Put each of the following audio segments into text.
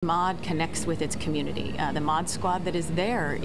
Mod connects with its community. The Mod Squad that is there,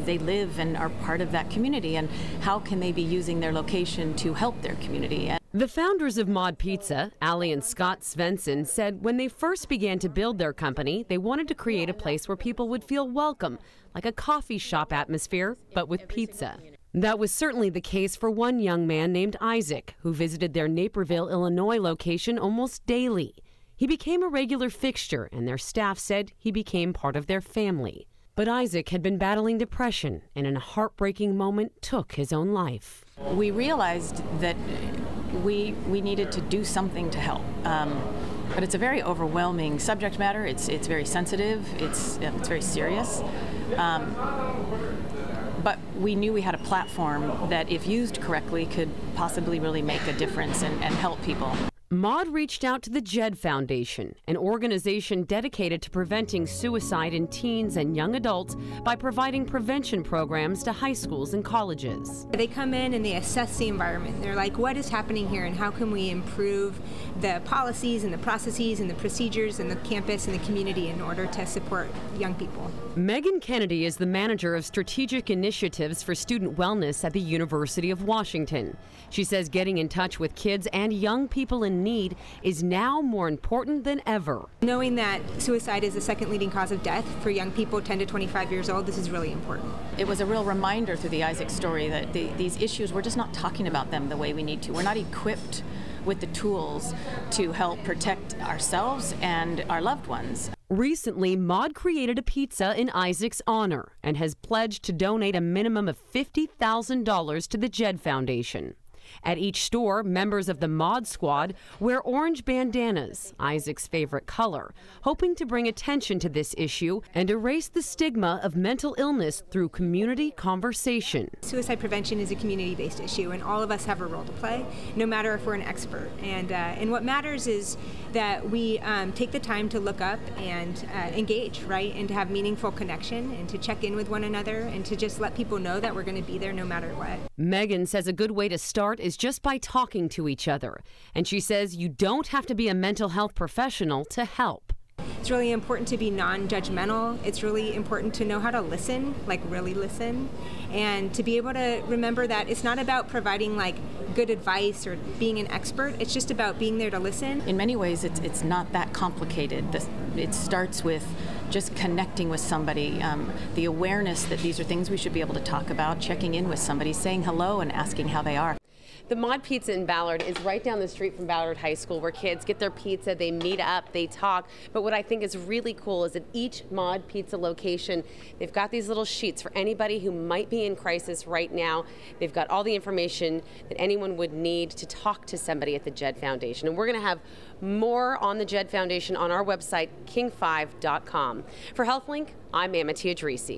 they live and are part of that community, and how can they be using their location to help their community? The founders of Mod Pizza, Ali and Scott Svensson, said when they first began to build their company, they wanted to create a place where people would feel welcome, like a coffee shop atmosphere, but with pizza. That was certainly the case for one young man named Isaac, who visited their Naperville, Illinois location almost daily. He became a regular fixture, and their staff said he became part of their family. But Isaac had been battling depression, and in a heartbreaking moment took his own life. We realized that we needed to do something to help. But it's a very overwhelming subject matter. It's very sensitive. It's very serious. But we knew we had a platform that, if used correctly, could possibly really make a difference and help people. Mod reached out to the JED Foundation, an organization dedicated to preventing suicide in teens and young adults by providing prevention programs to high schools and colleges. They come in and they assess the environment. They're like, what is happening here and how can we improve the policies and the processes and the procedures and the campus and the community in order to support young people. Megan Kennedy is the manager of strategic initiatives for student wellness at the University of Washington. She says getting in touch with kids and young people in need is now more important than ever. Knowing that suicide is the second leading cause of death for young people 10 to 25 years old, this is really important. It was a real reminder through the Isaac story that these issues, we're just not talking about them the way we need to. We're not equipped with the tools to help protect ourselves and our loved ones. Recently, Mod created a pizza in Isaac's honor and has pledged to donate a minimum of $50,000 to the JED Foundation. At each store, members of the Mod Squad wear orange bandanas, Isaac's favorite color, hoping to bring attention to this issue and erase the stigma of mental illness through community conversation. Suicide prevention is a community-based issue, and all of us have a role to play, no matter if we're an expert. And what matters is that we take the time to look up and engage, right, and to have meaningful connection and to check in with one another and to just let people know that we're going to be there no matter what. Megan says a good way to start is just by talking to each other. And she says you don't have to be a mental health professional to help. It's really important to be non-judgmental. It's really important to know how to listen, like really listen, and to be able to remember that it's not about providing like good advice or being an expert. It's just about being there to listen. In many ways, it's not that complicated. It starts with just connecting with somebody, the awareness that these are things we should be able to talk about, checking in with somebody, saying hello and asking how they are. The Mod Pizza in Ballard is right down the street from Ballard High School, where kids get their pizza, they meet up, they talk. But what I think is really cool is that each Mod Pizza location, they've got these little sheets for anybody who might be in crisis right now. They've got all the information that anyone would need to talk to somebody at the JED Foundation. And we're going to have more on the JED Foundation on our website, king5.com. For HealthLink, I'm Amity Addrisi.